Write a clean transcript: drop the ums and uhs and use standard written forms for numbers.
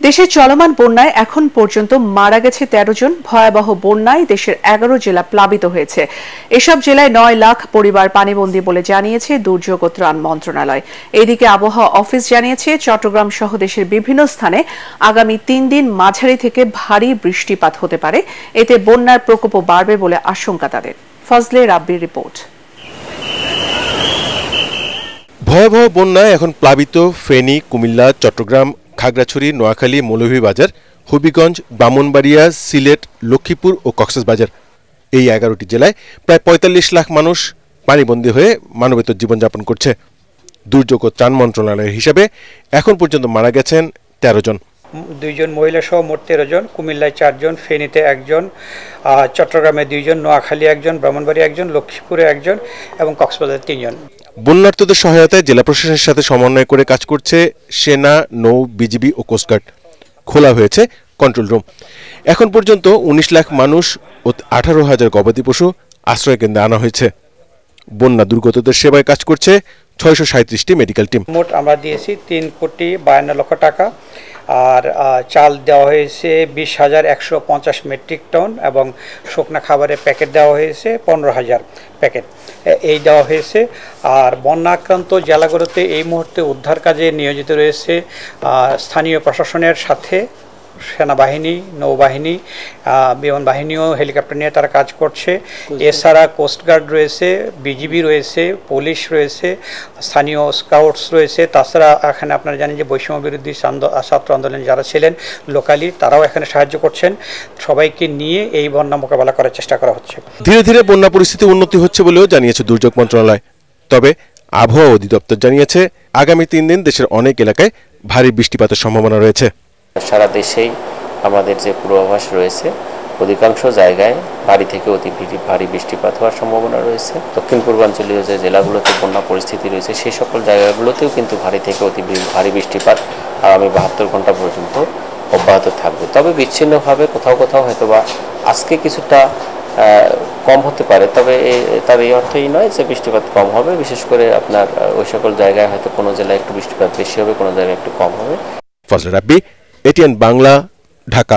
দেশের চলমান বন্যায় এখন পর্যন্ত মারা গেছে ১৩ জন। ভয়াবহ বন্যায় দেশের ১১ জেলা প্লাবিত হয়েছে। এসব জেলায় ৯ লাখ পরিবার পানিবন্দী বলে জানিয়েছে দুর্যোগ ও ত্রাণ মন্ত্রণালয়। এদিকে আবহাওয়া অফিস জানিয়েছে চট্টগ্রাম সহ দেশের বিভিন্ন স্থানে আগামী ৩ দিন মাঝারি থেকে ভারী বৃষ্টিপাত হতে পারে। এতে বন্যার প্রকোপও বাড়বে বলে আশঙ্কা তাদের। ফজলে রাব্বির রিপোর্ট। ভয়াবহ বন্যায় এখন প্লাবিত ফেনী, কুমিল্লা, চট্টগ্রাম, খাগড়াছড়ি, নোয়াখালী, মৌলভীবাজার, হবিগঞ্জ, ব্রাহ্মণবাড়িয়া, সিলেট, লক্ষ্মীপুর ও কক্সবাজার। এই ১১টি জেলায় প্রায় ৪৫ লাখ মানুষ পানিবন্দী হয়ে মানবেতর জীবনযাপন করছে। দুর্যোগ ও ত্রাণ মন্ত্রণালয়ের হিসাবে এখন পর্যন্ত মারা গেছেন ১৩ জন। ২ জন মহিলা সহ মোট ১৩ জন, কুমিল্লায় ৪ জন, ফেনীতে ১ জন, চট্টগ্রামে ২ জন, নোয়াখালী ১ জন, ব্রাহ্মণবাড়িয়া ১ জন, লক্ষ্মীপুরে 1 জন এবং কক্সবাজারে 3 জন। বন্যার্তদের সহায়তায় জেলা প্রশাসনের সাথে সমন্বয় করে কাজ করছে সেনা, নৌ, বিজিবি ও কোস্টগার্ড। খোলা হয়েছে কন্ট্রোল রুম। এখন পর্যন্ত ১৯ লাখ মানুষ ও ১৮,০০০ গবাদি পশু আশ্রয় কেন্দ্রে আনা হয়েছে। বন্যা দুর্গতদের সেবায় কাজ করছে ৬৩৭টি মেডিকেল টিম। মোট আমরা দিয়েছি ৩,৫২,০০,০০০ টাকা। আর চাল দেওয়া হয়েছে ২০,১৫০ মেট্রিক টন এবং শুকনা খাবারের প্যাকেট দেওয়া হয়েছে ১৫,০০০ প্যাকেট এই দেওয়া হয়েছে। আর বন্যা আক্রান্ত জেলাগুলোতে এই মুহূর্তে উদ্ধার কাজে নিয়োজিত রয়েছে স্থানীয় প্রশাসনের সাথে সেনাবাহিনী, নৌবাহিনী, বিমান বাহিনীও হেলিকপ্টার নিয়ে তারা কাজ করছে। এছাড়া কোস্টগার্ড রয়েছে, বিজিবি রয়েছে, পুলিশ রয়েছে, স্থানীয় স্কাউটস রয়েছে। তাছাড়া এখানে আপনারা জানেন যে বৈষম্য বিরোধী ছাত্র আন্দোলনে যারা ছিলেন লোকালি তারাও এখানে সাহায্য করছেন। সবাইকে নিয়ে এই বন্যা মোকাবেলা করার চেষ্টা করা হচ্ছে। ধীরে ধীরে বন্যা পরিস্থিতি উন্নতি হচ্ছে বলেও জানিয়েছে দুর্যোগ মন্ত্রণালয়। তবে আবহাওয়া অধিদপ্তর জানিয়েছে আগামী ৩ দিন দেশের অনেক এলাকায় ভারী বৃষ্টিপাতের সম্ভাবনা রয়েছে। সারা দেশেই আমাদের যে পূর্বাভাস রয়েছে অধিকাংশ জায়গায় ভারী থেকে অতি ভারী বৃষ্টিপাত হওয়ার সম্ভাবনা রয়েছে। দক্ষিণ পূর্বাঞ্চলীয় যে জেলাগুলোতে বন্যা পরিস্থিতি রয়েছে সেই সকল জায়গাগুলোতেও কিন্তু ভারী থেকে অতি ভারী বৃষ্টিপাত আগামী ৭২ ঘন্টা পর্যন্ত অব্যাহত থাকবে। তবে বিচ্ছিন্নভাবে কোথাও কোথাও হয়তোবা আজকে কিছুটা কম হতে পারে, তবে তার এই অর্থই নয় যে বৃষ্টিপাত কম হবে। বিশেষ করে আপনার ওই সকল জায়গায় হয়তো কোনো জেলায় একটু বৃষ্টিপাত বেশি হবে, কোনো জায়গায় একটু কম হবে। ফজলে রাব্বি, এটিএন বাংলা, ঢাকা।